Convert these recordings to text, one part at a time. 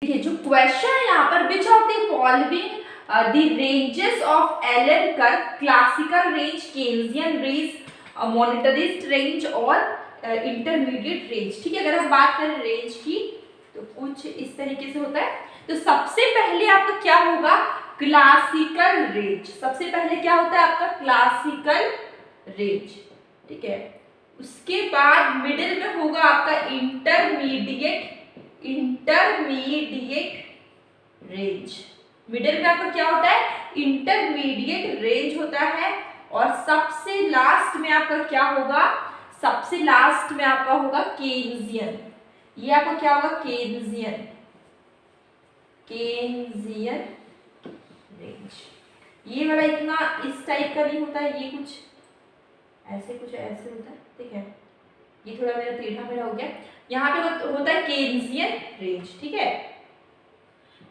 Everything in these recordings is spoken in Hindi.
देखिए जो क्वेश्चन है यहाँ पर, which of the following the ranges of LM curve, classical range, Keynesian range, monetarist range और इंटरमीडिएट रेंज। ठीक है, अगर हम बात करें रेंज की तो कुछ इस तरीके से होता है। तो सबसे पहले आपका क्या होगा, क्लासिकल रेंज। सबसे पहले क्या होता है आपका क्लासिकल रेंज, ठीक है। उसके बाद मिडिल में होगा आपका इंटरमीडिएट रेंज। मिडिल में आपका क्या होता है, इंटरमीडिएट रेंज होता है। और सबसे लास्ट में आपका क्या होगा, सबसे लास्ट में आपका होगा केन्जियन। ये आपका क्या होगा, केन्जियन रेंज। ये वाला इतना इस टाइप का नहीं होता है, ये कुछ ऐसे होता है, ठीक है। ये थोड़ा मेरा टेढ़ा मेढ़ा हो गया। यहाँ पे होता है केन्जियन रेंज, ठीक है।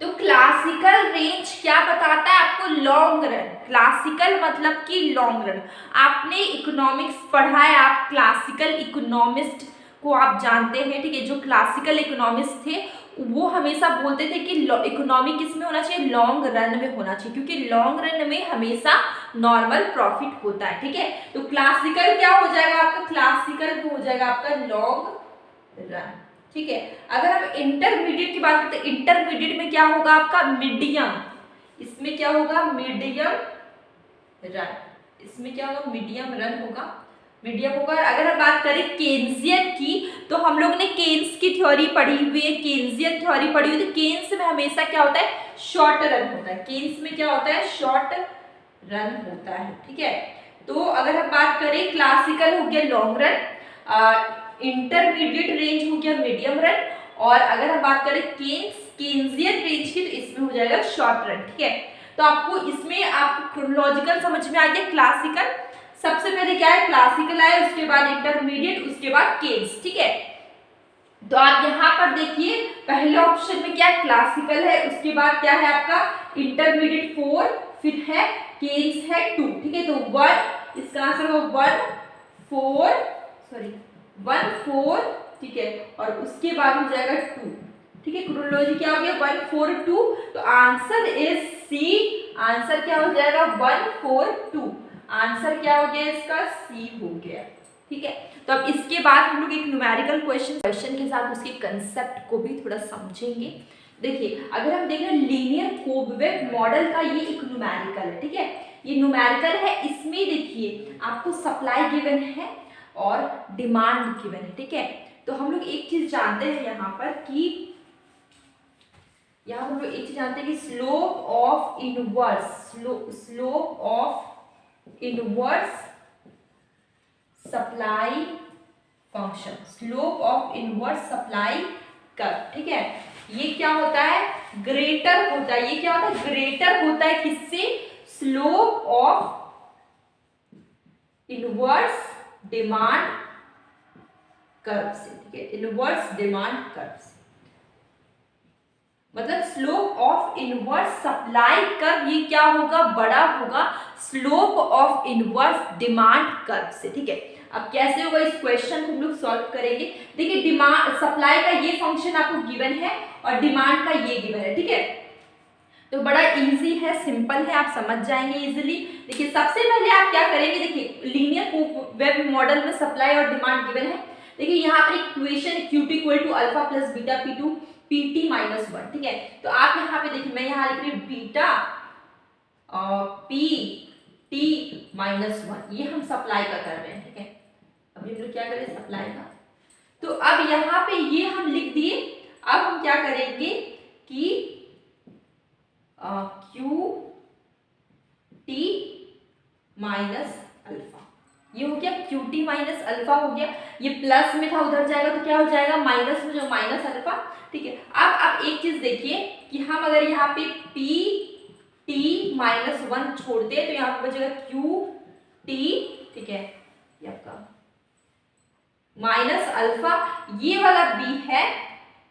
तो क्लासिकल रेंज क्या बताता है आपको, लॉन्ग रन। क्लासिकल मतलब कि लॉन्ग रन। आपने इकोनॉमिक्स पढ़ा है, आप क्लासिकल इकोनॉमिस्ट को आप जानते हैं, ठीक है। जो क्लासिकल इकोनॉमिस्ट थे वो हमेशा बोलते थे कि इकोनॉमी किस में होना चाहिए, लॉन्ग रन में होना चाहिए, क्योंकि लॉन्ग रन में हमेशा नॉर्मल प्रॉफिट होता है, ठीक है। तो क्लासिकल क्या हो जाएगा आपका, क्लासिकल हो जाएगा आपका लॉन्ग रन, ठीक है। अगर हम इंटरमीडिएट की बात करते हैं, इंटरमीडिएट में क्या होगा आपका, मीडियम। इसमें क्या होगा, मीडियम रन। इसमें क्या होगा, मीडियम रन होगा, मीडियम होगा। अगर हम बात करें केन्जियन की, तो हम लोग ने केन्स की थ्योरी पढ़ी हुई है, केन्जियन थ्योरी पढ़ी हुई है। तो केन्स में हमेशा क्या होता है, शॉर्ट रन होता है। केन्स में क्या होता है, शॉर्ट रन होता है, ठीक है। तो अगर हम बात करें, क्लासिकल हो गया लॉन्ग रन, इंटरमीडिएट रेंज हो गया मीडियम रन, और अगर हम बात करें केन्जियन रेंज की, तो इसमें हो जाएगा शॉर्ट रन, ठीक है। तो आपको इसमें आपको क्रोनोलॉजिकल समझ में आ गया। क्लासिकल सबसे पहले क्या है, क्लासिकल आया, उसके बाद इंटरमीडिएट, उसके बाद केन्स, ठीक है। तो आप यहाँ पर देखिए पहले ऑप्शन में क्या है, क्लासिकल है, उसके बाद क्या है आपका इंटरमीडिएट 4, फिर है केन्स है 2, ठीक है। तो 1, इसका आंसर होगा 1 4, ठीक है। और उसके बाद हो जाएगा 2, ठीक है। क्रोनोलॉजी क्या हो गया, 1 4 2। तो आंसर इज सी। आंसर क्या हो जाएगा, 1 4 2। आंसर क्या हो गया इसका, सी हो गया, ठीक है। तो अब इसके बाद हम लोग एक न्यूमेरिकल क्वेश्चन के साथ उसके कंसेप्ट को भी थोड़ा समझेंगे। देखिए अगर हम देख रहे हैं लीनियर कोबवेव मॉडल का, ये एक न्यूमेरिकल है, ठीक है। ये न्यूमेरिकल है, इसमें देखिए आपको सप्लाई गिवन है और डिमांड गिवन है, ठीक है। तो हम लोग एक चीज जानते हैं यहाँ पर कि slope of inverse supply function, slope of inverse supply curve, ठीक है। ये क्या होता है, ग्रेटर होता है। ये क्या होता है, ग्रेटर होता है किससे, slope of inverse demand curve से, ठीक है। इनवर्स डिमांड कर्व से मतलब slope of inverse supply curve, ये क्या होगा, बड़ा होगा slope of inverse demand curve से, ठीक है। अब कैसे होगा, इस क्वेश्चन को हम लोग सॉल्व करेंगे। देखिए डिमांड सप्लाई का ये फंक्शन आपको गिवन है और डिमांड का ये गिवन है, ठीक है। तो बड़ा इजी है, सिंपल है, आप समझ जाएंगे इजीली। देखिए सबसे पहले आप क्या करेंगे, देखिए लीनियर कोबवेव मॉडल में सप्लाई और डिमांड गिवन है। देखिए यहाँ पर equation QT equal to alpha plus beta P2 PT minus 1, ठीक है। तो आप यहाँ पे देखिए, मैं यहाँ लिख रही हूँ बीटा PT माइनस 1, ये हम सप्लाई का कर रहे हैं, ठीक है। अभी हम लोग क्या करें, सप्लाई का। तो अब यहाँ पे ये हम लिख दिए। अब हम क्या करेंगे कि QT माइनस अल्फा, ये हो गया QT माइनस अल्फा हो गया। ये प्लस में था, उधर जाएगा तो क्या हो जाएगा, माइनस में, जो माइनस अल्फा, ठीक है। अब एक चीज देखिए कि हम अगर यहाँ पे PT माइनस 1 छोड़ते हैं तो यहाँ पे बचेगा QT, ठीक है। ये आपका माइनस अल्फा, ये वाला B है,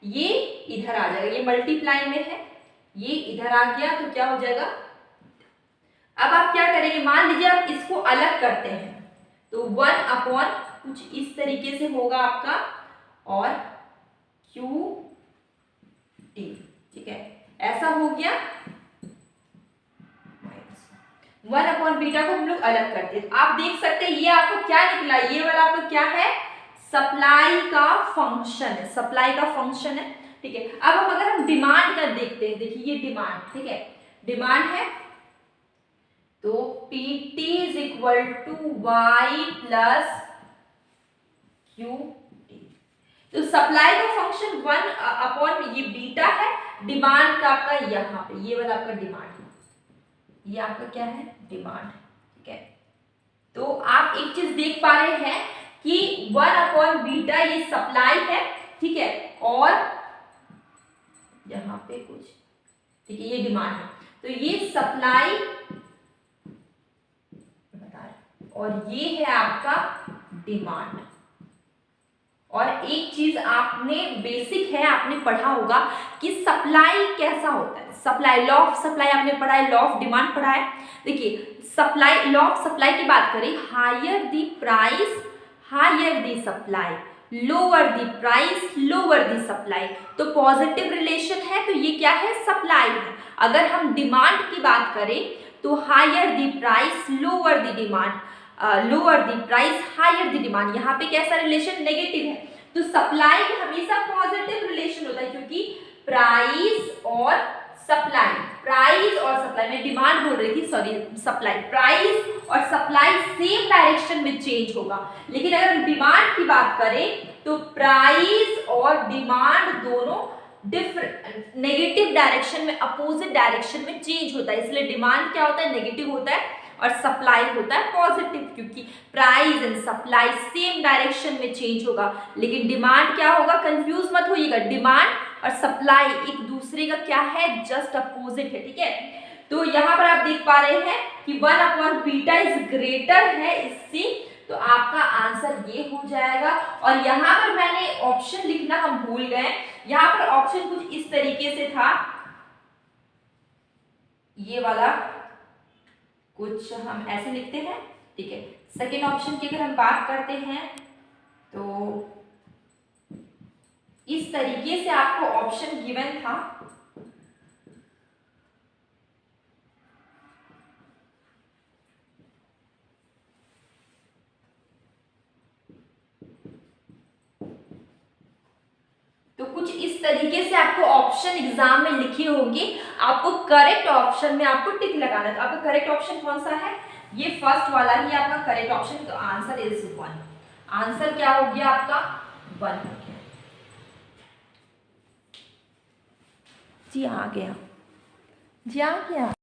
ये इधर आ जाएगा, ये मल्टीप्लाई में है, ये इधर आ गया, तो क्या हो जाएगा। अब आप क्या करेंगे, मान लीजिए आप इसको अलग करते हैं, तो 1 अपॉन कुछ इस तरीके से होगा आपका, और QT, ठीक गया 1/बीटा को हम लोग अलग करते हैं। आप देख सकते हैं ये आपको क्या निकला, ये वाला आपको क्या है, सप्लाई का फंक्शन है, सप्लाई का फंक्शन है, ठीक है। अब हम अगर हम डिमांड का देखते हैं, देखिए ये डिमांड, ठीक है, डिमांड है तो PT is equal to y plus q. तो सप्लाई का फंक्शन 1/ये बीटा है, डिमांड का आपका यहाँ पे ये वाला आपका डिमांड है, ये आपका क्या है, डिमांड, ठीक है। तो आप एक चीज देख पा रहे हैं कि 1/बीटा ये सप्लाई है, ठीक है, और यहाँ पे कुछ, ठीक है, ये डिमांड है। तो ये सप्लाई और ये है आपका डिमांड। और एक चीज आपने बेसिक है, आपने पढ़ा होगा कि सप्लाई कैसा होता है, सप्लाई, लॉ ऑफ सप्लाई आपने पढ़ा है, लॉ ऑफ डिमांड पढ़ा है। देखिए सप्लाई, लॉ ऑफ सप्लाई की बात करें, higher the price higher the supply, lower the price lower the supply. तो पॉजिटिव रिलेशन है, तो ये क्या है, सप्लाई है। अगर हम डिमांड की बात करें तो higher the price lower the demand, lower the price higher the demand. यहाँ पे कैसा रिलेशन, नेगेटिव है। तो सप्लाई में हमेशा पॉजिटिव रिलेशन होता है, क्योंकि प्राइस और सप्लाई, प्राइस और सप्लाई, मैं डिमांड बोल रही थी, सॉरी सप्लाई, प्राइस और सप्लाई सेम डायरेक्शन में चेंज होगा। लेकिन अगर हम डिमांड की बात करें तो प्राइस और डिमांड दोनों डिफरेंट नेगेटिव डायरेक्शन में, अपोजिट डायरेक्शन में चेंज होता है। इसलिए डिमांड क्या होता है, नेगेटिव होता है, और सप्लाई होता है पॉजिटिव, क्योंकि price and supply same direction में चेंज होगा। लेकिन डिमांड क्या होगा, कंफ्यूज मत होइएगा, डिमांड और सप्लाई एक दूसरे का क्या है, जस्ट अपोजिट है, ठीक है। तो यहाँ पर आप देख पा रहे हैं कि 1/बीटा इज ग्रेटर है इससे, तो आपका आंसर ये हो जाएगा। और यहाँ पर मैंने ऑप्शन लिखना हम भूल गए, यहाँ पर ऑप्शन कुछ इस तरीके से था, ये वाला कुछ हम ऐसे लिखते हैं, ठीक है। सेकेंड ऑप्शन की अगर हम बात करते हैं तो इस तरीके से आपको ऑप्शन गिवन था, तो कुछ इस तरीके से आपको ऑप्शन एग्जाम में लिखे होंगे, आपको करेक्ट ऑप्शन में आपको टिक लगाना है। तो आपका करेक्ट ऑप्शन कौन सा है, ये फर्स्ट वाला ही आपका करेक्ट ऑप्शन। तो आंसर इज 1, आंसर क्या हो गया आपका 1 हो गया जी, आ गया जी, आ गया।